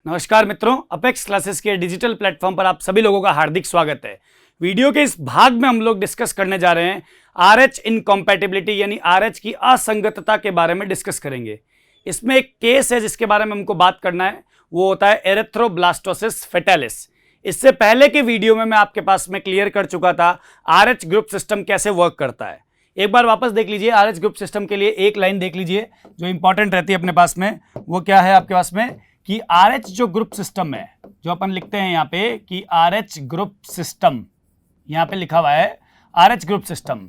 नमस्कार मित्रों, apex classes के डिजिटल प्लेटफॉर्म पर आप सभी लोगों का हार्दिक स्वागत है। वीडियो के इस भाग में हम लोग डिस्कस करने जा रहे हैं आरएच इनकॉम्पैटिबिलिटी यानी आरएच की असंगतता के बारे में डिस्कस करेंगे। इसमें एक केस है जिसके बारे में हमको बात करना है, वो होता है एरिथ्रोब्लास्टोसिस फेटालिस। इससे पहले के वीडियो में मैं आपके पास में क्लियर कर चुका था आरएच ग्रुप सिस्टम कैसे वर्क करता है। एक बार वापस देख लीजिए। आरएच ग्रुप सिस्टम के लिए एक लाइन देख लीजिए जो इंपॉर्टेंट रहती है अपने पास में। वो क्या है आपके पास में कि आरएच जो ग्रुप सिस्टम है, जो अपन लिखते हैं यहाँ पे कि आरएच ग्रुप सिस्टम, यहाँ पे लिखा हुआ है RH group system.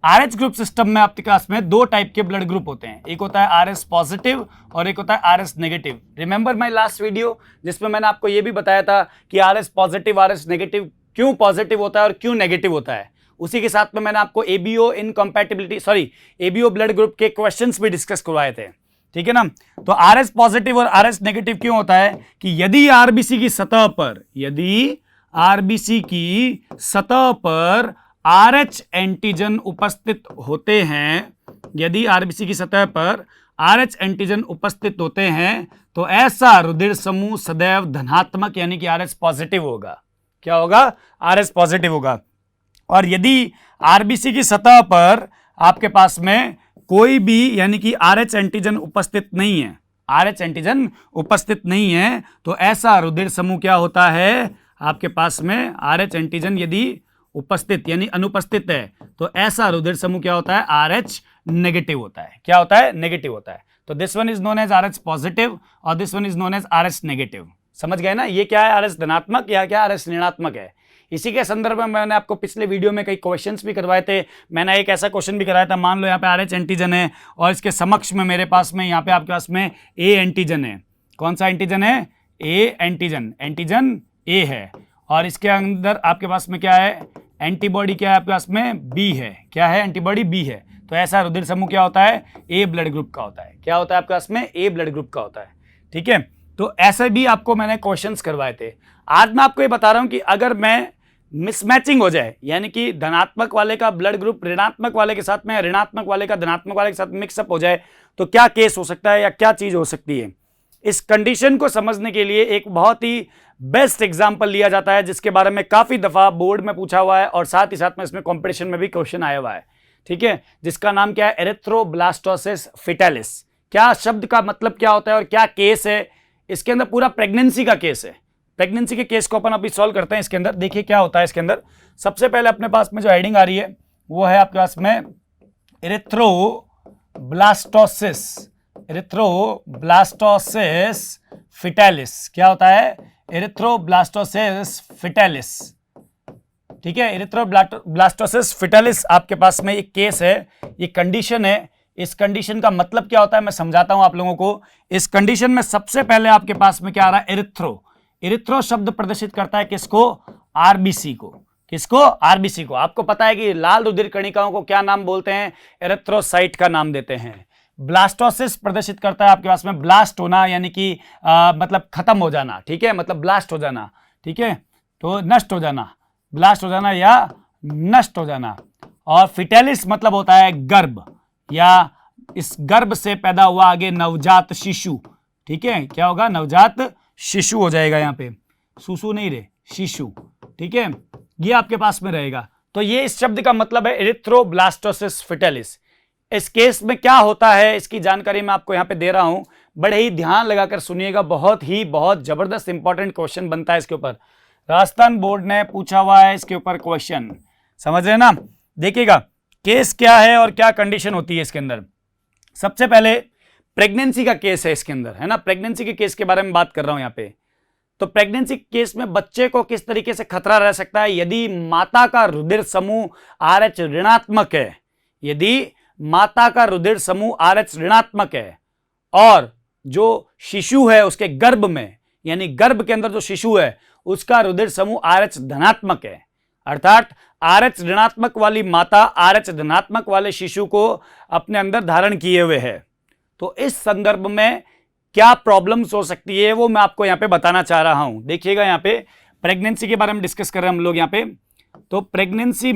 RH group system में आपके पास में दो टाइप के ब्लड ग्रुप होते हैं, एक होता है आरएस पॉजिटिव और एक होता है RS negative. Remember my last video जिसमें मैंने आपको ये भी बताया था कि आरएस पॉजिटिव आरएस नेगेटिव क्यों पॉजिटिव होता है और क्यों नेगेटिव होता है। उसी के साथ में मैंने आपको एबीओ इनकॉम्पैटिबिलिटी एबीओ ब्लड ग्रुप के क्वेश्चंस भी डिस्कस करवाए थे, ठीक है ना। तो आरएस पॉजिटिव और आरएस नेगेटिव क्यों होता है कि यदि आरबीसी की सतह पर आरएच एंटीजन उपस्थित होते हैं, यदि आरबीसी की सतह पर आरएच एंटीजन उपस्थित होते हैं तो ऐसा रुधिर समूह सदैव धनात्मक यानी कि आरएच पॉजिटिव होगा। क्या होगा? आरएच पॉजिटिव होगा। और यदि आरबीसी की सतह पर आपके पास में कोई भी यानी कि आरएच एंटीजन उपस्थित नहीं है, आरएच एंटीजन उपस्थित नहीं है तो ऐसा रुधिर समूह क्या होता है आपके पास में, आरएच एंटीजन यदि उपस्थित यानी अनुपस्थित है तो ऐसा रुधिर समूह क्या होता है, आरएच नेगेटिव होता है। क्या होता है? नेगेटिव होता है। तो this one is known as RH positive और this one is known as RH negative. समझ गए ना? ये क्या है, आरएच धनात्मक या क्या आरएच ऋणात्मक है। इसी के संदर्भ में मैंने आपको पिछले वीडियो में कई क्वेश्चंस भी करवाए थे। मैंने एक ऐसा क्वेश्चन भी कराया था, मान लो यहाँ पे आरएच एंटीजन है और इसके समक्ष में मेरे पास में यहाँ पे आपके पास में ए एंटीजन है। कौन सा एंटीजन है? ए एंटीजन, एंटीजन ए है। और इसके अंदर आपके पास में क्या है, एंटीबॉडी क्या है आपके पास में, बी है। क्या है? एंटीबॉडी बी है। तो ऐसा रुधिर समूह क्या होता है, ए ब्लड ग्रुप का होता है। क्या होता है आपके पास में? ए ब्लड ग्रुप का होता है। ठीक है, तो ऐसे भी आपको मैंने क्वेश्चंस करवाए थे। आज मैं आपको ये बता रहा हूं कि अगर मैं मिसमैचिंग हो जाए यानी कि धनात्मक वाले का ब्लड ग्रुप ऋणात्मक वाले के साथ में, ऋणात्मक वाले का धनात्मक वाले के साथ मिक्सअप हो जाए तो क्या केस हो सकता है या क्या चीज हो सकती है। इस कंडीशन को समझने के लिए एक बहुत ही बेस्ट एग्जांपल लिया जाता है जिसके बारे में काफी दफा बोर्ड में पूछा हुआ है और साथ ही साथ में इसमें कंपटीशन में भी क्वेश्चन आया हुआ है। ठीक है, जिसका नाम क्या है, एरिथ्रोब्लास्टोसिस फेटालिस। क्या शब्द का मतलब क्या होता है और क्या केस है, इसके अंदर पूरा प्रेगनेंसी का केस है। प्रेगनेंसी के केस को अपन अभी सॉल्व करते हैं। इसके अंदर देखिए क्या होता है। इसके अंदर सबसे पहले अपने पास में जो हेडिंग आ रही है वो है आपके पास में एरिथ्रोब्लास्टोसिस फेटालिस। क्या होता है? Erythroblastosis fetalis. ठीक है, एरिथ्रोब्लास्टोसिस फेटालिस आपके पास में एक केस है, ये कंडीशन है। इस कंडीशन का मतलब क्या होता है मैं समझाता हूं आप लोगों को। इस कंडीशन में सबसे पहले आपके पास में क्या आ रहा है, एरिथ्रो। एरिथ्रो शब्द प्रदर्शित करता है किसको? आरबीसी को। किसको? आरबीसी को। आपको पता है कि लाल रुधिर कणिकाओं को क्या नाम बोलते हैं? एरिथ्रोसाइट का नाम देते हैं। ब्लास्टोसिस प्रदर्शित करता है आपके पास में ब्लास्ट होना यानी कि मतलब खत्म हो जाना। ठीक है, मतलब ब्लास्ट हो जाना। ठीक है, तो नष्ट हो जाना, ब्लास्ट हो जाना या नष्ट हो जाना। और फिटेलिस मतलब होता है गर्भ या इस गर्भ से पैदा हुआ आगे नवजात शिशु। ठीक है, क्या होगा? नवजात शिशु हो जाएगा। यहाँ पे सुसु नहीं रे, शिशु। ठीक है, ये आपके पास में रहेगा। तो ये इस शब्द का मतलब है एरिथ्रोब्लास्टोसिस फेटालिस। इस केस में क्या होता है इसकी जानकारी मैं आपको यहाँ पे दे रहा हूं, बड़े ही ध्यान लगाकर सुनिएगा। बहुत जबरदस्त इंपॉर्टेंट क्वेश्चन बनता है इसके ऊपर। राजस्थान बोर्ड ने पूछा हुआ है इसके ऊपर क्वेश्चन, समझ रहे ना। देखिएगा केस क्या है और क्या कंडीशन होती है इसके अंदर। सबसे पहले प्रेगनेंसी का केस है इसके अंदर, है ना। प्रेगनेंसी के केस के बारे में बात कर रहा हूं यहां पे। तो प्रेगनेंसी केस में बच्चे को किस तरीके से खतरा रह सकता है यदि माता का रुधिर समूह आरएच ऋणात्मक है। यदि माता का रुधिर समूह आरएच ऋणात्मक है और जो शिशु है उसके गर्भ में यानी गर्भ के अंदर जो शिशु है उसका रुधिर समूह आरएच धनात्मक है, अर्थात आरएच ऋणात्मक वाली माता आरएच धनात्मक वाले शिशु को अपने अंदर धारण किए हुए है। तो इस संदर्भ में क्या प्रॉब्लम्स हो सकती है वो मैं आपको यहां पे बताना चाह रहा हूं। देखिएगा यहां पे प्रेगनेंसी के बारे में डिस्कस कर रहे हैं हम लोग यहां पे। तो प्रेगनेंसी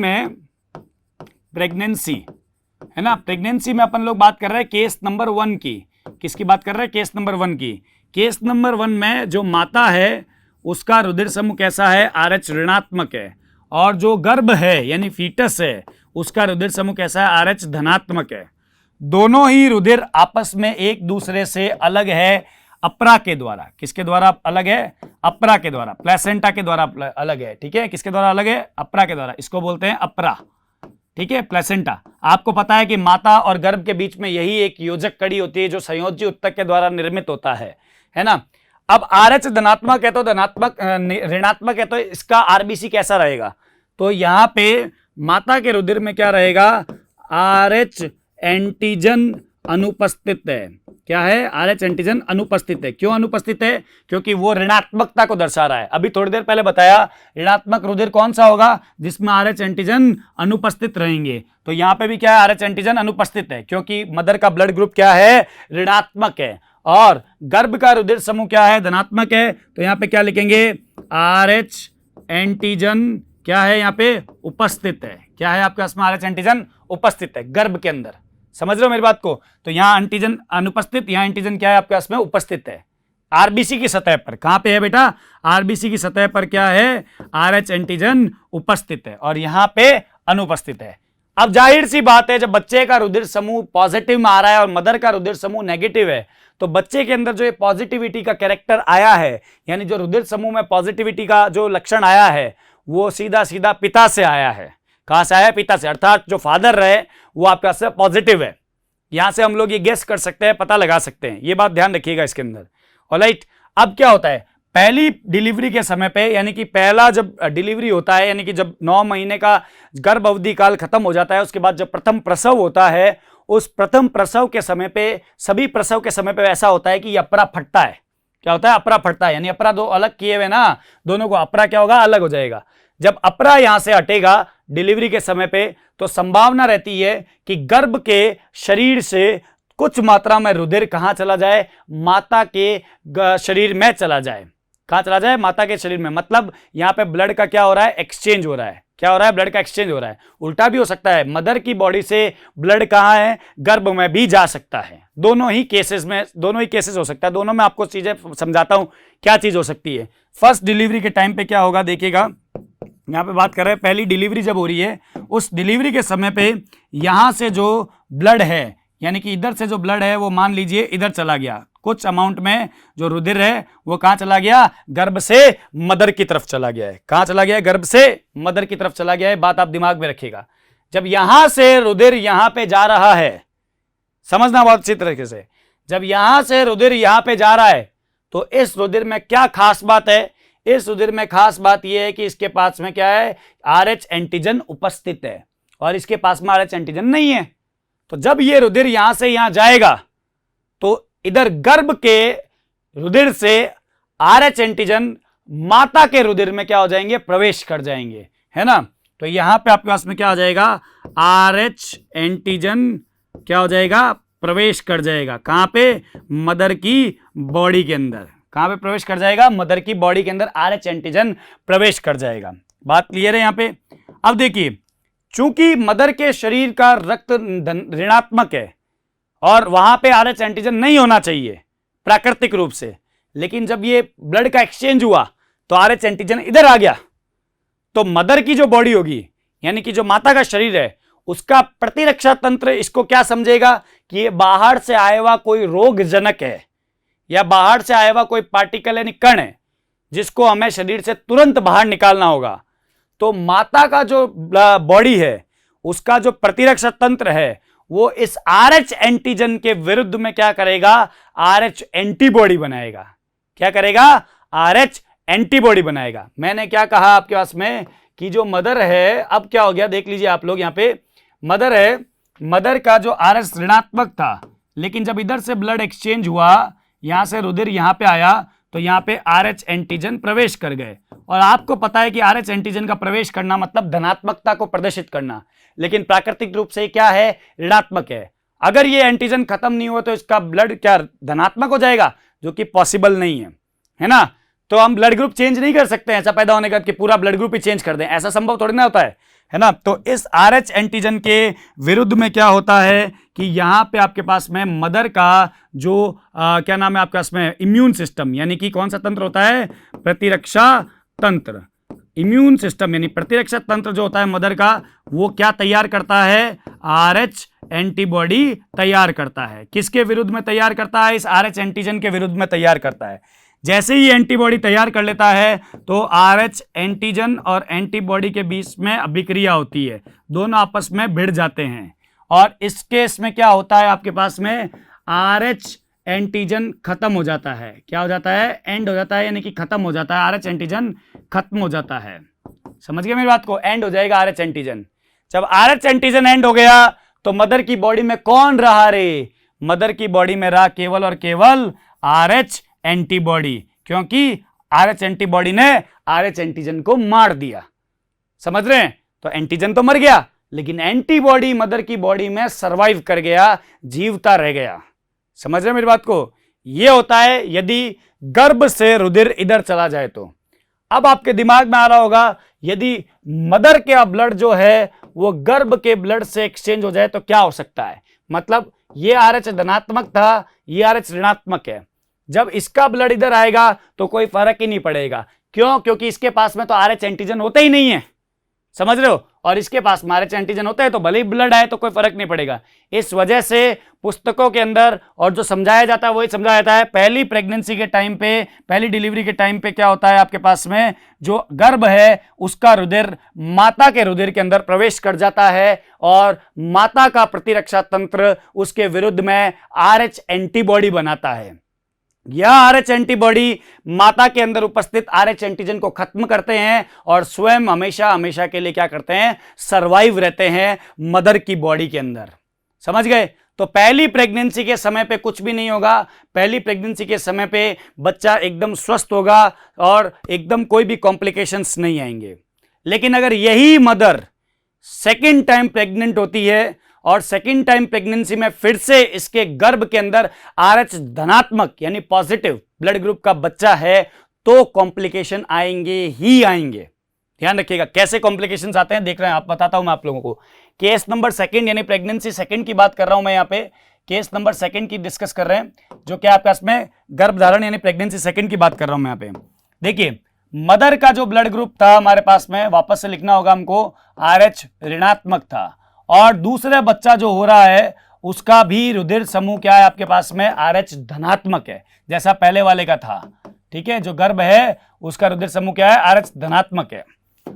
है ना, प्रेगनेंसी में अपन लोग बात कर रहे हैं केस नंबर 1 की। किसकी बात कर रहे हैं? केस नंबर 1 की। केस नंबर 1 में जो माता है उसका रुधिर समूह कैसा है? RH ऋणात्मक है। और जो गर्भ है यानी फीटस है उसका रुधिर समूह कैसा है? RH धनात्मक है। दोनों ही रुधिर आपस में एक दूसरे से अलग है अपरा के द्वारा। किसके द्वारा अलग है? अपरा के द्वारा, प्लेसेंटा के द्वारा अलग है। ठीक है, किसके द्वारा अलग है? अपरा के द्वारा। इसको बोलते हैं अपरा। ठीक है, प्लेसेंटा। आपको पता है कि माता और गर्भ के बीच में यही एक योजक कड़ी होती है जो संयोजी उत्तक के द्वारा निर्मित होता है ना। अब RH धनात्मक है तो ऋणात्मक है तो इसका RBC कैसा रहेगा? तो यहां पे माता के रुधिर में क्या रहेगा? RH एंटीजन अनुपस्थित है। क्या है? RH एंटीजन अनुपस्थित है। क्यों अनुपस्थित है? क्योंकि वो ऋणात्मकता को दर्शा रहा है। अभी थोड़ी देर पहले बताया ऋणात्मक रुधिर कौन सा होगा? जिसमें RH एंटीजन अनुपस्थित रहेंगे। तो यहां पे भी क्या है? RH एंटीजन अनुपस्थित है क्योंकि मदर का ब्लड ग्रुप क्या है? ऋणात्मक है। और गर्भ का रुधिर समूह क्या है? धनात्मक है। तो यहां पे क्या लिखेंगे? RH एंटीजन क्या है? यहां पे उपस्थित है। क्या है आपके पास में? RH एंटीजन उपस्थित है गर्भ के अंदर। समझ रहे हो मेरी बात को? तो यहां एंटीजन अनुपस्थित, यहां एंटीजन क्या है आपके पास में? उपस्थित है RBC की सतह पर। कहां पे है बेटा? RBC की सतह पर क्या है? RH एंटीजन उपस्थित है और यहां पे अनुपस्थित है। अब जाहिर सी बात है, जब बच्चे का रुधिर समूह पॉजिटिव में आ रहा है और मदर का रुधिर समूह नेगेटिव है, तो बच्चे के अंदर जो ये पॉजिटिविटी का कैरेक्टर आया है, यानी जो रुधिर समूह में पॉजिटिविटी का जो लक्षण आया है, वो सीधा सीधा पिता से आया है। कहां से आया? पिता से। अर्थात जो फादर रहे वो आपके पास पॉजिटिव है। यहां से हम लोग ये गेस कर सकते हैं, पता लगा सकते हैं। ये बात ध्यान रखिएगा इसके अंदर। ऑलराइट, अब क्या होता है? पहली डिलीवरी के समय पे, यानी कि पहला जब डिलीवरी होता है, यानी कि जब 9 महीने का गर्भ अवधि काल खत्म हो जाता है, उसके बाद जब प्रथम प्रसव होता है, उस प्रथम प्रसव के समय पे, सभी प्रसव के समय पे ऐसा होता है कि ये अपरा फटता है। क्या होता है? अपरा फटता है। यानी अपरा दो अलग किए हुए ना, दोनों को अपरा क्या होगा? अलग हो जाएगा। जब अपरा यहां से हटेगा डिलीवरी के समय पे, तो संभावना रहती है कि गर्भ के शरीर से कुछ मात्रा में रुधिर कहां चला जाए? माता के शरीर में चला जाए। कहां चला जाए? माता के शरीर में। मतलब यहां पे ब्लड का क्या हो रहा है? एक्सचेंज हो रहा है। क्या हो रहा है? ब्लड का एक्सचेंज हो रहा है। उल्टा भी हो सकता है, मदर की बॉडी से ब्लड कहां है? गर्भ में भी जा सकता है। दोनों ही केसेस हो सकता है। दोनों में आपको चीजें समझाता हूं क्या चीज हो सकती है। फर्स्ट डिलीवरी के टाइम पे क्या होगा? देखिएगा, यहां पे बात कर रहे हैं पहली डिलीवरी जब हो रही है, उस डिलीवरी के समय पे यहां से जो ब्लड है, यानी कि इधर से जो ब्लड है वो मान लीजिए इधर चला गया, कुछ अमाउंट में जो रुधिर है वो कहां चला गया? गर्भ से मदर की तरफ चला गया है। कहां चला गया है? गर्भ से मदर की तरफ चला गया है। बात आप दिमाग में रखिएगा। जब यहां से रुधिर यहां पे जा रहा है, समझना बहुत अच्छी तरीके से, जब यहां से रुधिर यहां पे जा रहा है, तो इस रुधिर में क्या खास बात है? इस रुधिर में खास बात यह है कि इसके पास में क्या है? RH एंटीजन उपस्थित है और इसके पास में RH एंटीजन नहीं है। तो जब ये रुधिर यहां से यहां जाएगा तो इधर गर्भ के रुधिर से RH एंटीजन माता के रुधिर में क्या हो जाएंगे? प्रवेश कर जाएंगे, है ना। तो यहां पे आपके पास में क्या हो जाएगा? RH एंटीजन क्या हो जाएगा? प्रवेश कर जाएगा। कहां पे? मदर की बॉडी के अंदर। कहां पे प्रवेश कर जाएगा? मदर की बॉडी के अंदर RH एंटीजन प्रवेश कर जाएगा। बात क्लियर है यहां पे? अब देखिए, चूंकि मदर के शरीर का रक्त ऋणात्मक है और वहां पे RH एंटीजन नहीं होना चाहिए प्राकृतिक रूप से, लेकिन जब ये ब्लड का एक्सचेंज हुआ तो RH एंटीजन इधर आ गया, तो मदर की जो बॉडी होगी, यानी कि जो माता का शरीर है, उसका प्रतिरक्षा तंत्र इसको क्या समझेगा कि ये बाहर से आया हुआ कोई रोगजनक है या बाहर से आया हुआ कोई पार्टिकल यानी कण है जिसको हमें शरीर से तुरंत बाहर निकालना होगा। तो माता का जो बॉडी है उसका जो प्रतिरक्षा तंत्र है वो इस RH एंटीजन के विरुद्ध में क्या करेगा? RH एंटीबॉडी बनाएगा। क्या करेगा? RH एंटीबॉडी बनाएगा। मैंने क्या कहा आपके पास में कि जो मदर है, अब क्या हो गया देख लीजिए आप लोग, यहां पे मदर है, मदर का जो RH ऋणात्मक था, लेकिन जब इधर से ब्लड एक्सचेंज हुआ, यहां से रुधिर यहां पे आया, तो यहां पे RH एंटीजन प्रवेश कर गए। और आपको पता है कि RH एंटीजन का प्रवेश करना मतलब धनात्मकता को प्रदर्शित करना, लेकिन प्राकृतिक रूप से क्या है? ऋणात्मक है। अगर ये एंटीजन खत्म नहीं हुआ तो इसका ब्लड क्या धनात्मक हो जाएगा, जो कि पॉसिबल नहीं है ना। तो हम ब्लड ग्रुप चेंज नहीं कर सकते ऐसा पैदा होने का कि पूरा ब्लड ग्रुप ही चेंज कर दें, ऐसा संभव थोड़ी ना होता है। है ना। तो इस RH एंटीजन के विरुद्ध में क्या होता है कि यहां पे आपके पास में मदर का जो क्या नाम है आपके पास में इम्यून सिस्टम, यानी कि कौन सा तंत्र होता है, प्रतिरक्षा तंत्र। इम्यून सिस्टम यानी प्रतिरक्षा तंत्र जो होता है मदर का, वो क्या तैयार करता है, RH एंटीबॉडी तैयार करता है। किसके विरुद्ध में तैयार करता है, इस RH एंटीजन के विरुद्ध में तैयार करता है। जैसे ही एंटीबॉडी तैयार कर लेता है तो RH एंटीजन और एंटीबॉडी के बीच में अभिक्रिया होती है, दोनों आपस में भिड़ जाते हैं और इस केस में क्या होता है आपके पास में, RH एंटीजन खत्म हो जाता है। क्या हो जाता है, एंड हो जाता है, यानी कि खत्म हो जाता है, RH एंटीजन खत्म हो जाता है। समझ गए मेरी बात को, एंड हो जाएगा RH एंटीजन। जब RH एंटीजन एंड हो गया तो मदर की बॉडी में कौन रहा रे, मदर की बॉडी में रहा केवल और केवल RH एंटीबॉडी, क्योंकि RH एंटीबॉडी ने RH एंटीजन को मार दिया। समझ रहे हैं, तो एंटीजन तो मर गया लेकिन एंटीबॉडी मदर की बॉडी में सरवाइव कर गया, जीवता रह गया। समझ रहे हैं मेरी बात को। यह होता है यदि गर्भ से रुधिर इधर चला जाए तो। अब आपके दिमाग में आ रहा होगा, यदि मदर का ब्लड जो है वो गर्भ के ब्लड से एक्सचेंज हो जाए तो क्या हो सकता है, मतलब ये RH धनात्मक था, ये RH ऋणात्मक है। जब इसका ब्लड इधर आएगा तो कोई फर्क ही नहीं पड़ेगा। क्यों, क्योंकि इसके पास में तो RH एंटीजन होते ही नहीं है। समझ रहे हो, और इसके पास में RH एंटीजन होता है तो भले ही ब्लड आए तो कोई फर्क नहीं पड़ेगा। इस वजह से पुस्तकों के अंदर और जो समझाया जाता है वही समझाया जाता है। पहली प्रेगनेंसी के टाइम पे, पहली डिलीवरी के टाइम पे क्या होता है आपके पास में, जो गर्भ है उसका रुधिर माता के रुधिर के अंदर प्रवेश कर जाता है और माता का प्रतिरक्षा तंत्र उसके विरुद्ध में RH एंटीबॉडी बनाता है। यह RH एंटीबॉडी माता के अंदर उपस्थित RH एंटीजन को खत्म करते हैं और स्वयं हमेशा हमेशा के लिए क्या करते हैं, सरवाइव रहते हैं मदर की बॉडी के अंदर। समझ गए। तो पहली प्रेगनेंसी के समय पे कुछ भी नहीं होगा। पहली प्रेगनेंसी के समय पे बच्चा एकदम स्वस्थ होगा और एकदम कोई भी कॉम्प्लिकेशंस नहीं आएंगे। लेकिन अगर यही मदर सेकेंड टाइम प्रेग्नेंट होती है और सेकेंड टाइम प्रेगनेंसी में फिर से इसके गर्भ के अंदर RH धनात्मक यानी पॉजिटिव ब्लड ग्रुप का बच्चा है तो कॉम्प्लिकेशन आएंगे ही आएंगे। ध्यान रखिएगा कैसे कॉम्प्लिकेशंस आते हैं, देख रहे हैं आप, बताता हूं मैं आप लोगों को। केस नंबर सेकंड यानी प्रेगनेंसी सेकंड की बात कर रहा हूं मैं, यहां पे केस नंबर सेकंड की डिस्कस कर रहे हैं, जो क्या आपके पास में गर्भधारण यानी प्रेगनेंसी सेकंड की बात कर रहा हूं मैं यहां पे। देखिए मदर का जो ब्लड ग्रुप था हमारे पास में, वापस से लिखना होगा हमको, RH ऋणात्मक था और दूसरा बच्चा जो हो रहा है उसका भी रुधिर समूह क्या है आपके पास में, RH धनात्मक है, जैसा पहले वाले का था। ठीक है, जो गर्भ है उसका रुधिर समूह क्या है, RH धनात्मक है।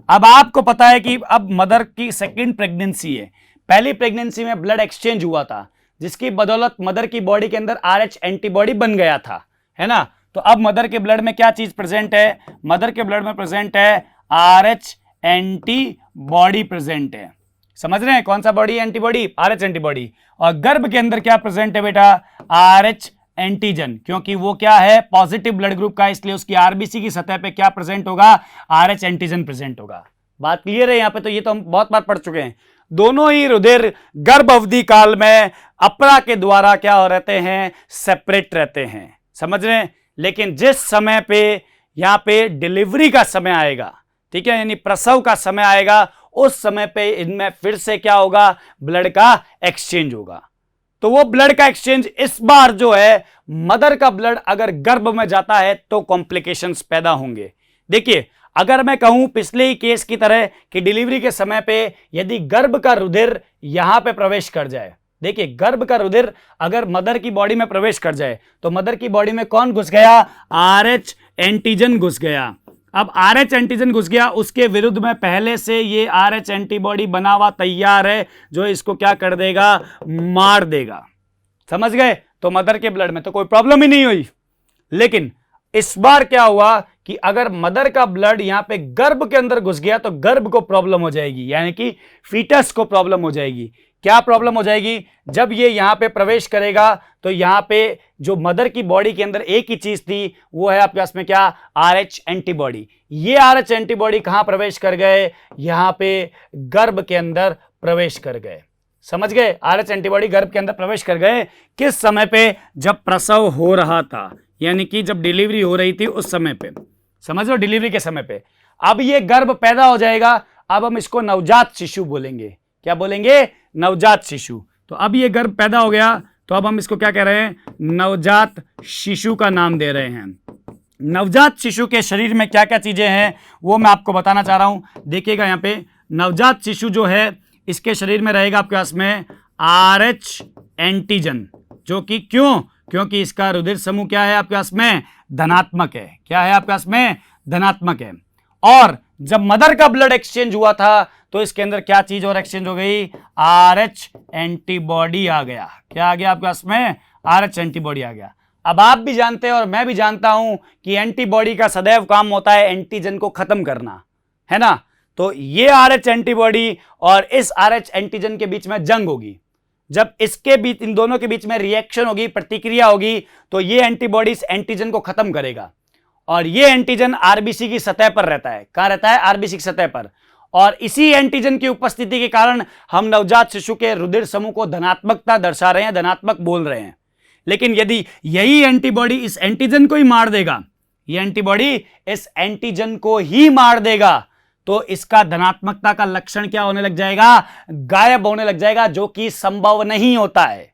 अब आपको पता है कि अब मदर की सेकंड प्रेगनेंसी है, पहली प्रेगनेंसी में ब्लड एक्सचेंज हुआ था जिसकी बदौलत मदर की बॉडी के अंदर RH एंटीबॉडी बन गया था, है ना। तो अब मदर के ब्लड में क्या चीज प्रेजेंट है, मदर के ब्लड में प्रेजेंट है RH एंटीबॉडी प्रेजेंट है। समझ रहे हैं कौन सा बॉडी, एंटीबॉडी, RH एंटीबॉडी। और गर्भ के अंदर क्या प्रेजेंट है बेटा, RH एंटीजन, क्योंकि वो क्या है, पॉजिटिव ब्लड ग्रुप का, इसलिए उसकी RBC की सतह पे क्या प्रेजेंट होगा, RH एंटीजन प्रेजेंट होगा। बात क्लियर है यहाँ पे, तो ये तो हम बहुत बार पढ़ चुके हैं। दोनों ही रुधिर गर्भ अवधि काल में अपरा के द्वारा क्या हो रहते हैं, सेपरेट रहते हैं। समझ रहे हैं। लेकिन जिस समय पे यहाँ पे डिलीवरी का समय आएगा, ठीक है, यानी प्रसव का समय आएगा, उस समय पे इनमें फिर से क्या होगा, ब्लड का एक्सचेंज होगा। तो वो ब्लड का एक्सचेंज इस बार जो है, मदर का ब्लड अगर गर्भ में जाता है तो कॉम्प्लिकेशंस पैदा होंगे। देखिए अगर मैं कहूं पिछले ही केस की तरह कि डिलीवरी के समय पे यदि गर्भ का रुधिर यहां पे प्रवेश कर जाए, देखिए गर्भ का रुधिर अगर मदर की बॉडी में प्रवेश कर जाए तो मदर की बॉडी में कौन घुस गया, RH एंटीजन घुस गया। अब RH एंटीजन घुस गया, उसके विरुद्ध में पहले से ये RH एंटीबॉडी बना हुआ तैयार है जो इसको क्या कर देगा, मार देगा। समझ गए। तो मदर के ब्लड में तो कोई प्रॉब्लम ही नहीं हुई। लेकिन इस बार क्या हुआ कि अगर मदर का ब्लड यहां पे गर्भ के अंदर घुस गया तो गर्भ को प्रॉब्लम हो जाएगी, यानी कि फीटस को प्रॉब्लम हो जाएगी। क्या प्रॉब्लम हो जाएगी, जब ये यहां पे प्रवेश करेगा तो यहां पे जो मदर की बॉडी के अंदर एक ही चीज थी वो है आपके पास में क्या, RH एंटीबॉडी। ये RH एंटीबॉडी कहां प्रवेश कर गए, यहां पे गर्भ के अंदर प्रवेश कर गए। समझ गए। RH एंटीबॉडी गर्भ के अंदर प्रवेश कर गए किस समय पे, जब प्रसव हो रहा था, यानी कि जब डिलीवरी हो रही थी उस समय पे। समझ लो, डिलीवरी के समय पे। अब ये गर्भ पैदा हो जाएगा। अब हम इसको नवजात शिशु बोलेंगे। क्या बोलेंगे? नवजात शिशु। तो अब ये गर्भ पैदा हो गया, तो अब हम इसको क्या कह रहे हैं? नवजात शिशु का नाम दे रहे हैं। नवजात शिशु के शरीर में क्या क्या चीजें हैं वो मैं आपको बताना चाह रहा हूं। देखिएगा यहां पे नवजात शिशु जो है इसके शरीर में रहेगा आपके पास में RH एंटीजन, जो कि क्योंकि इसका रुधिर समूह क्या है आपके पास में? धनात्मक है। क्या है आपके पास में? धनात्मक है। और जब मदर का ब्लड एक्सचेंज हुआ था तो इसके अंदर क्या चीज और एक्सचेंज हो गई? RH एंटीबॉडी आ गया। क्या आ गया आपके पास में? RH एंटीबॉडी आ गया। अब आप भी जानते हैं और मैं भी जानता हूं कि एंटीबॉडी का सदैव काम होता है एंटीजन को खत्म करना, है ना? तो ये RH एंटीबॉडी और इस RH एंटीजन के बीच में जंग होगी। जब इसके बीच, इन दोनों के बीच में रिएक्शन होगी, प्रतिक्रिया होगी, तो ये एंटीबॉडी इस एंटीजन को खत्म करेगा। और ये एंटीजन आरबीसी की सतह पर रहता है। कहां रहता है? आरबीसी की सतह पर। और इसी एंटीजन की उपस्थिति के कारण हम नवजात शिशु के रुधिर समूह को धनात्मकता दर्शा रहे हैं, धनात्मक बोल रहे हैं। लेकिन यदि यही एंटीबॉडी इस एंटीजन को ही मार देगा, ये एंटीबॉडी इस एंटीजन को ही मार देगा, तो इसका धनात्मकता का लक्षण क्या होने लग जाएगा? गायब होने लग जाएगा, जो कि संभव नहीं होता है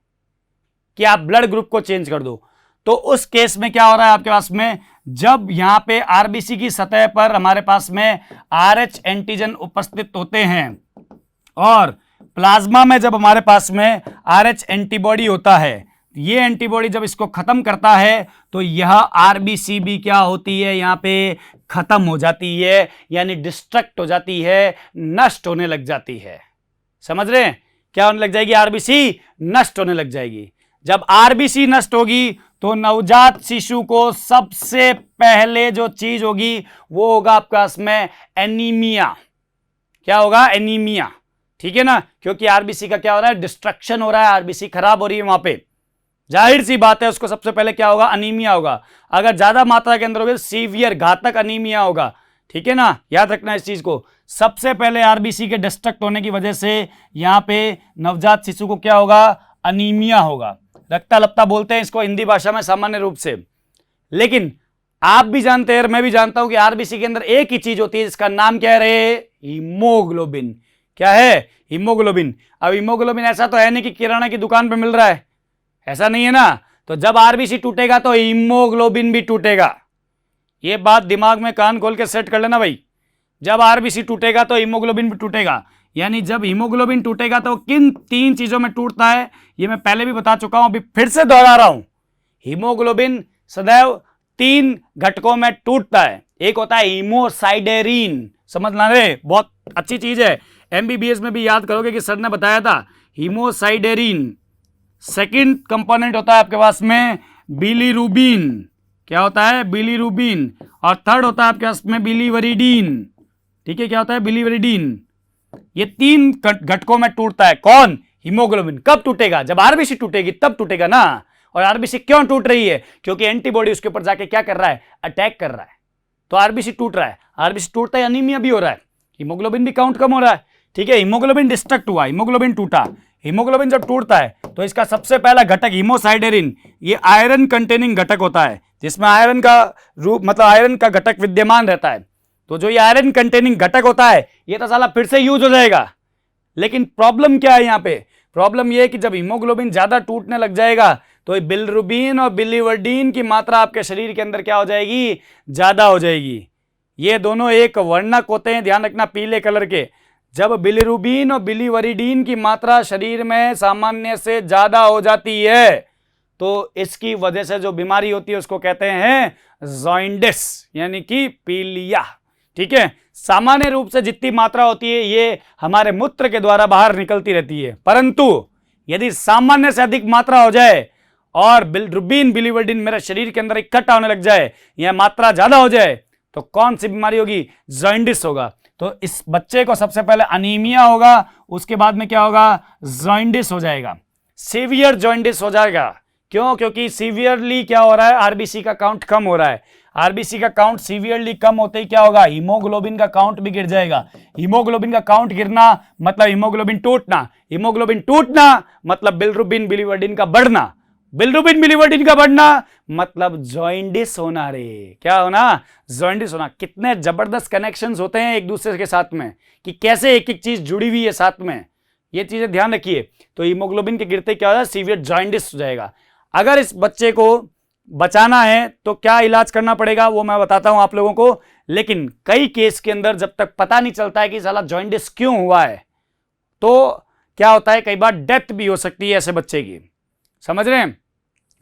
कि आप ब्लड ग्रुप को चेंज कर दो। तो उस केस में क्या हो रहा है आपके पास में? जब यहां पे आरबीसी की सतह पर हमारे पास में RH एंटीजन उपस्थित होते हैं और प्लाज्मा में जब हमारे पास में RH एंटीबॉडी होता है, ये एंटीबॉडी जब इसको खत्म करता है तो यह आरबीसी भी क्या होती है? यहां पे खत्म हो जाती है, यानी डिस्ट्रक्ट हो जाती है, नष्ट होने लग जाती है। समझ रहे हैं? क्या होने लग जाएगी? आरबीसी नष्ट होने लग जाएगी। जब आरबीसी नष्ट होगी तो नवजात शिशु को सबसे पहले जो चीज होगी वो होगा आपके पास में एनीमिया। क्या होगा? एनीमिया। ठीक है ना? क्योंकि आरबीसी का क्या हो रहा है? डिस्ट्रक्शन हो रहा है, आरबीसी खराब हो रही है वहां पे। जाहिर सी बात है उसको सबसे पहले क्या होगा? अनीमिया होगा। अगर ज्यादा मात्रा के अंदर होगा तो सीवियर, घातक अनीमिया होगा। ठीक है ना? याद रखना इस चीज को। सबसे पहले आरबीसी के डिस्ट्रक्ट होने की वजह से यहां पे नवजात शिशु को क्या होगा? अनीमिया होगा। रक्ता लपता बोलते हैं इसको हिंदी भाषा में सामान्य रूप से। लेकिन आप भी जानते हैं और मैं भी जानता हूं कि आरबीसी के अंदर एक ही चीज होती है जिसका नाम क्या है? हीमोग्लोबिन। क्या है? हीमोग्लोबिन। अब हीमोग्लोबिन ऐसा तो है नहीं कि किराना की दुकान पे मिल रहा है, ऐसा नहीं है ना। तो जब आरबीसी टूटेगा तो हीमोग्लोबिन भी टूटेगा। ये बात दिमाग में कान खोल के सेट कर लेना भाई। जब आरबीसी टूटेगा तो हीमोग्लोबिन भी टूटेगा। यानी जब हीमोग्लोबिन टूटेगा तो किन 3 चीजों में टूटता है ये मैं पहले भी बता चुका हूं, अभी फिर से दोहरा रहा हूं। हीमोग्लोबिन सदैव 3 घटकों में टूटता है। एक होता है हीमोसाइडेरिन, समझना रे, बहुत अच्छी चीज है, एमबीबीएस में भी याद करोगे कि सर ने बताया था, हीमोसाइडेरिन। सेकंड कंपोनेंट होता है आपके पास में बिलीरुबिन। क्या होता है? बिलीरुबिन। और थर्ड होता है आपके पास में बिलीवरिडीन। ठीक है? क्या होता है? बिलीवरिडीन। ये 3 घटकों में टूटता है। कौन? हीमोग्लोबिन। कब टूटेगा? जब आरबीसी टूटेगी तब टूटेगा ना। और आरबीसी क्यों टूट रही है? क्योंकि एंटीबॉडी उसके ऊपर जाके क्या कर रहा है? अटैक कर रहा है। तो आरबीसी टूट रहा है। आरबीसी टूटता है, अनीमिया भी हो रहा है, हीमोग्लोबिन भी काउंट कम हो रहा है। ठीक है? हीमोग्लोबिन डिस्ट्रक्ट हुआ, हीमोग्लोबिन टूटा। हीमोग्लोबिन जब टूटता है तो इसका सबसे पहला घटक हीमोसाइडेरिन, ये आयरन कंटेनिंग घटक होता है, जिसमें आयरन का रूप मतलब आयरन का घटक विद्यमान रहता है। तो जो ये आयरन कंटेनिंग घटक होता है ये तो साला फिर से यूज हो जाएगा। लेकिन प्रॉब्लम क्या है यहाँ पे? प्रॉब्लम ये है कि जब हीमोग्लोबिन ज्यादा टूटने लग जाएगा तो बिलिरुबिन और बिलीवर्डिन की मात्रा आपके शरीर के अंदर क्या हो जाएगी? ज्यादा हो जाएगी। ये दोनों एक वर्णक होते हैं, ध्यान रखना, पीले कलर के। जब बिलिरुबिन और बिलीवरिडीन की मात्रा शरीर में सामान्य से ज्यादा हो जाती है तो इसकी वजह से जो बीमारी होती है उसको कहते हैं जॉइंडिस, यानी कि पीलिया। ठीक है? सामान्य रूप से जितनी मात्रा होती है ये हमारे मूत्र के द्वारा बाहर निकलती रहती है, परंतु यदि सामान्य से अधिक मात्रा हो जाए और बिलिरुबिन बिलीवर्डिन मेरे शरीर के अंदर इकट्ठा होने लग जाए, यह मात्रा ज्यादा हो जाए, तो कौन सी बीमारी होगी? जॉइंडिस होगा। तो इस बच्चे को सबसे पहले अनीमिया होगा, उसके बाद में क्या होगा? जॉइंडिस हो जाएगा, सीवियर जॉइंडिस हो जाएगा। क्यों? क्योंकि सीवियरली क्या हो रहा है? आरबीसी का काउंट कम हो रहा है। आरबीसी का काउंट सीवियरली कम होते ही क्या होगा? हीमोग्लोबिन का काउंट भी गिर जाएगा। हीमोग्लोबिन का काउंट गिरना मतलब हीमोग्लोबिन टूटना, हीमोग्लोबिन टूटना मतलब बिलिरुबिन बिलीवर्डिन का बढ़ना, बिलिरुबिन बिलिवर्डिन का बढ़ना मतलब जॉइंडिस होना रे, क्या होना, जॉइंडिस होना। कितने जबरदस्त कनेक्शंस होते हैं एक दूसरे के साथ में, कि कैसे एक एक चीज जुड़ी हुई है साथ में, ये चीजें ध्यान रखिए। तो हीमोग्लोबिन के गिरते क्या होगा, सीवियर जॉइंडिस हो जाएगा। अगर इस बच्चे को बचाना है तो क्या इलाज करना पड़ेगा वो मैं बताता हूं आप लोगों को, लेकिन कई केस के अंदर जब तक पता नहीं चलता है कि साला जॉइंडिस क्यों हुआ है, तो क्या होता है, कई बार डेथ भी हो सकती है ऐसे बच्चे की, समझ रहे हैं।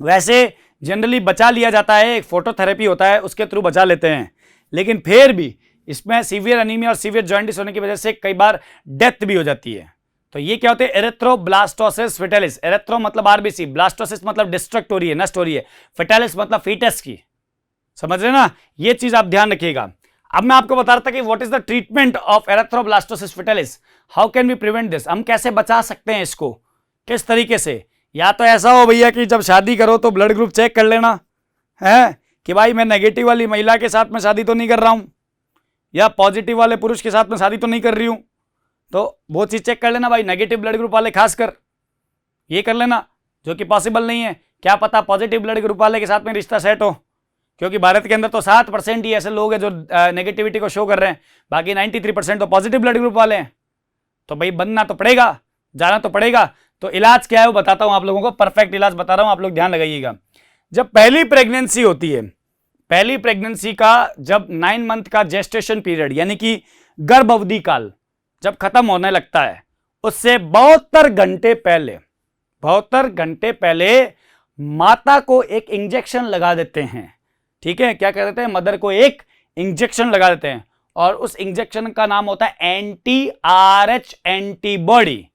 वैसे जनरली बचा लिया जाता है, एक फोटोथेरेपी होता है उसके थ्रू बचा लेते हैं, लेकिन फिर भी इसमें सीवियर एनीमिया और सीवियर जॉइंटिस होने की वजह से कई बार डेथ भी हो जाती है। तो ये क्या होते हैं, एरिथ्रोब्लास्टोसिस फिटेलिस। एरिथ्रो मतलब आरबीसी, ब्लास्टोसिस मतलब डिस्ट्रक्ट हो रही है, नष्ट हो रही है, फिटेलिस मतलब फीटस की, समझ रहे ना, ये चीज आप ध्यान रखिएगा। अब मैं आपको बता रहा था कि what is the treatment of erythroblastosis fetalis, how can we prevent this, हम कैसे बचा सकते हैं इसको, किस तरीके से। या तो ऐसा हो भैया कि जब शादी करो तो ब्लड ग्रुप चेक कर लेना है कि भाई मैं नेगेटिव वाली महिला के साथ में शादी तो नहीं कर रहा हूं, या पॉजिटिव वाले पुरुष के साथ में शादी तो नहीं कर रही हूं, तो वो चीज चेक कर लेना भाई, नेगेटिव ब्लड ग्रुप वाले खासकर ये कर लेना, जो कि पॉसिबल नहीं है। क्या पता पॉजिटिव ब्लड ग्रुप वाले के साथ में रिश्ता सेट हो, क्योंकि भारत के अंदर तो 7% ही ऐसे लोग हैं जो नेगेटिविटी को शो कर रहे हैं, बाकी 93% तो पॉजिटिव ब्लड ग्रुप वाले हैं। तो भाई बनना तो पड़ेगा, जाना तो पड़ेगा। तो इलाज क्या है वो बताता हूं आप लोगों को, परफेक्ट इलाज बता रहा हूं, आप लोग ध्यान लगाइएगा। जब पहली प्रेगनेंसी होती है, पहली प्रेगनेंसी का जब 9 मंथ का जेस्टेशन पीरियड यानी कि गर्भ अवधि काल जब खत्म होने लगता है, उससे 72 घंटे पहले, 72 घंटे पहले माता को एक इंजेक्शन लगा देते हैं। ठीक है, क्या कर देते हैं, मदर को एक इंजेक्शन लगा देते हैं, और उस इंजेक्शन का नाम होता है एंटी आरएच एंटीबॉडी।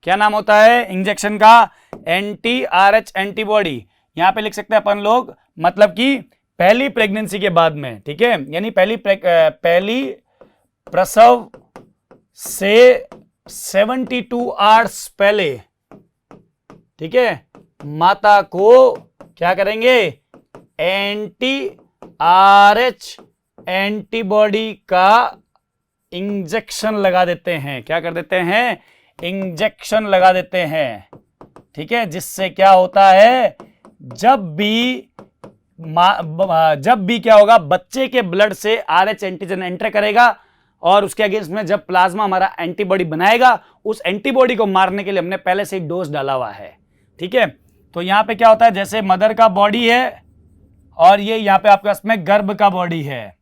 क्या नाम होता है इंजेक्शन का, एंटी आरएच एंटीबॉडी। यहां पे लिख सकते हैं अपन लोग, मतलब कि पहली प्रेगनेंसी के बाद में, ठीक है, यानी पहली प्रसव से 72 आवर्स पहले, ठीक है, माता को क्या करेंगे, एंटी आरएच एंटीबॉडी का इंजेक्शन लगा देते हैं। क्या कर देते हैं, इंजेक्शन लगा देते हैं, ठीक है, जिससे क्या होता है, जब भी क्या होगा, बच्चे के ब्लड से आरएच एंटीजन एंटर करेगा और उसके अगेंस्ट में जब प्लाज्मा हमारा एंटीबॉडी बनाएगा, उस एंटीबॉडी को मारने के लिए हमने पहले से ही डोज डाला हुआ है। ठीक है, तो यहां पे क्या होता है, जैसे मदर का बॉडी है और ये यहाँ पे आपके पास में गर्भ का बॉडी है।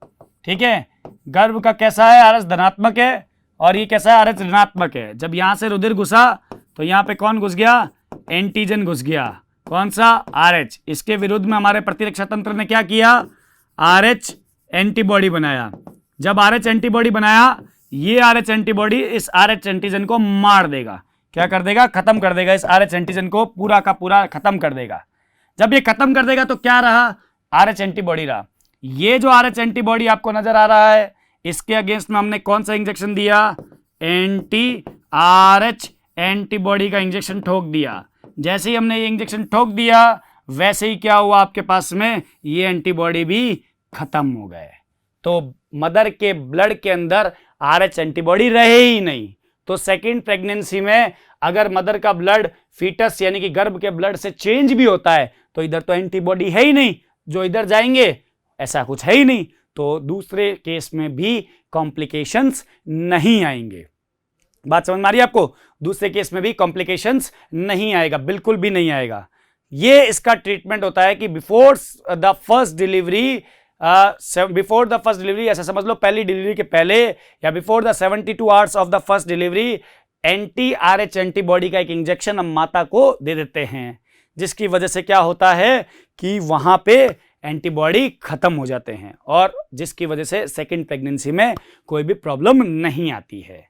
ठीक है, गर्भ का कैसा है, आरएच धनात्मक है, और ये कैसा है, आरएच ऋणात्मक है। जब यहां से रुधिर घुसा तो यहाँ पे कौन घुस गया, एंटीजन घुस गया, कौन सा, आरएच। इसके विरुद्ध में हमारे प्रतिरक्षा तंत्र ने क्या किया, आरएच एंटीबॉडी बनाया। जब आरएच एंटीबॉडी बनाया, ये आरएच एंटीबॉडी इस आरएच एंटीजन को मार देगा, क्या कर देगा, खत्म कर देगा, इस आरएच एंटीजन को पूरा का पूरा खत्म कर देगा। जब ये खत्म कर देगा तो क्या रहा, आरएच एंटीबॉडी रहा। ये जो आरएच एंटीबॉडी आपको नजर आ रहा है, इसके अगेंस्ट में हमने कौन सा इंजेक्शन दिया, एंटी आरएच एंटीबॉडी का इंजेक्शन ठोक दिया। जैसे ही हमने ये इंजेक्शन ठोक दिया, वैसे ही क्या हुआ, आपके पास में ये एंटीबॉडी भी खत्म हो गए। तो मदर के ब्लड के अंदर आरएच एंटीबॉडी रहे ही नहीं। तो सेकेंड प्रेगनेंसी में अगर मदर का ब्लड फीटस यानी कि गर्भ के ब्लड से चेंज भी होता है, तो इधर तो एंटीबॉडी है ही नहीं, जो इधर जाएंगे ऐसा कुछ है ही नहीं, तो दूसरे केस में भी कॉम्प्लिकेशंस नहीं आएंगे। बात समझ में आ रही है आपको, दूसरे केस में भी कॉम्प्लिकेशंस नहीं आएगा, बिल्कुल भी नहीं आएगा। ये इसका ट्रीटमेंट होता है कि बिफोर द फर्स्ट डिलीवरी, ऐसा समझ लो पहली डिलीवरी के पहले, या before the 72 hours of the first delivery, anti RH antibody का एक इंजेक्शन हम माता को दे देते हैं, जिसकी वजह से क्या होता है कि वहां पे एंटीबॉडी खत्म हो जाते हैं, और जिसकी वजह से सेकेंड प्रेगनेंसी में कोई भी प्रॉब्लम नहीं आती है।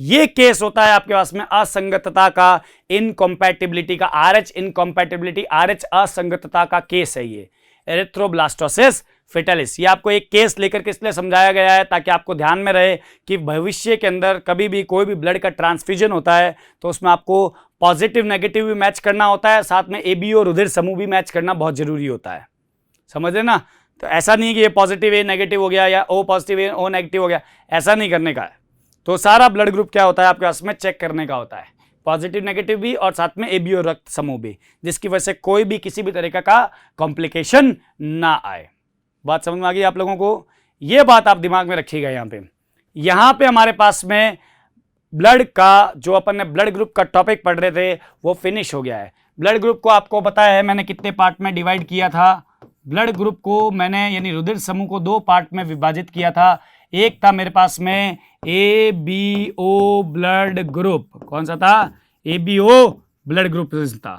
ये केस होता है आपके पास में असंगतता का, इनकॉम्पैटिबिलिटी का, आरएच इनकॉम्पैटिबिलिटी, आरएच असंगतता का केस है ये, एरिथ्रोब्लास्टोसिस फिटेलिस। ये आपको एक केस लेकर के इसलिए समझाया गया है ताकि आपको ध्यान में रहे कि भविष्य के अंदर कभी भी कोई भी ब्लड का ट्रांसफ्यूजन होता है तो उसमें आपको पॉजिटिव नेगेटिव भी मैच करना होता है, साथ में एबीओ रुधिर समूह भी मैच करना बहुत जरूरी होता है, समझ रहे ना। तो ऐसा नहीं है कि ये पॉजिटिव ए नेगेटिव हो गया या ओ पॉजिटिव ए ओ नेगेटिव हो गया, ऐसा नहीं करने का है। तो सारा ब्लड ग्रुप क्या होता है आपके पास में चेक करने का होता है। पॉजिटिव नेगेटिव भी और साथ में AB और रक्त समूह भी, जिसकी वजह से कोई भी किसी भी तरीका का कॉम्प्लिकेशन ना आए। बात समझ में आ गई आप लोगों को? ये बात आप दिमाग में रखिएगा। यहां पे हमारे पास में ब्लड का जो अपन ने ब्लड ग्रुप का टॉपिक पढ़ रहे थे वो फिनिश हो गया है। ब्लड ग्रुप को आपको पता है मैंने कितने पार्ट में डिवाइड किया था? ब्लड ग्रुप को मैंने यानी रुधिर समूह को 2 पार्ट में विभाजित किया था। एक था मेरे पास में ABO ब्लड ग्रुप, कौन सा था? ABO ब्लड ग्रुप था,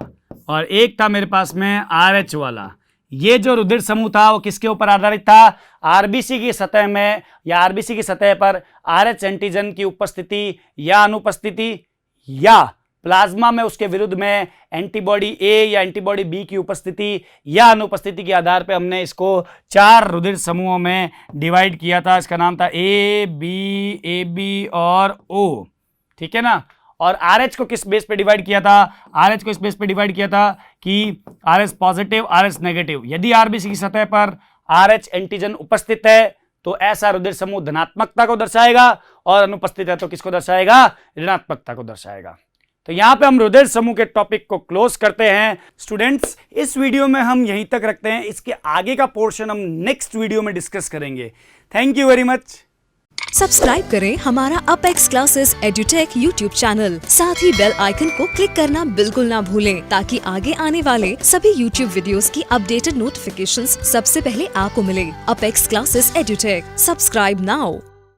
और एक था मेरे पास में RH वाला। ये जो रुधिर समूह था वो किसके ऊपर आधारित था? आरबीसी की सतह में या आरबीसी की सतह पर RH एंटीजन की उपस्थिति या अनुपस्थिति, या प्लाज्मा में उसके विरुद्ध में एंटीबॉडी A या एंटीबॉडी B की उपस्थिति या अनुपस्थिति के आधार पे हमने इसको 4 रुधिर समूहों में डिवाइड किया था। इसका नाम था A, B, AB और O, ठीक है ना। और RH को किस बेस पे डिवाइड किया था? RH को इस बेस पे डिवाइड किया था कि RH पॉजिटिव, RH नेगेटिव। यदि आरबीसी की सतह पर RH एंटीजन उपस्थित है तो ऐसा रुधिर समूह धनात्मकता को दर्शाएगा, और अनुपस्थित है तो किसको दर्शाएगा? ऋणात्मकता को दर्शाएगा। तो यहां पे हम रुधिर समूह के टॉपिक को क्लोज करते हैं। स्टूडेंट्स, इस वीडियो में हम यहीं तक रखते हैं। इसके आगे का पोर्शन हम नेक्स्ट वीडियो में डिस्कस करेंगे। Thank you very much. Subscribe करें हमारा apex classes edutech YouTube channel, साथ ही बेल आइकन को क्लिक करना बिल्कुल ना भूलें, ताकि आगे आने वाले सभी यूट्यूब वीडियोस की अपडेटेड नोटिफिकेशंस सबसे पहले आपको मिले। Apex classes edutech, subscribe now.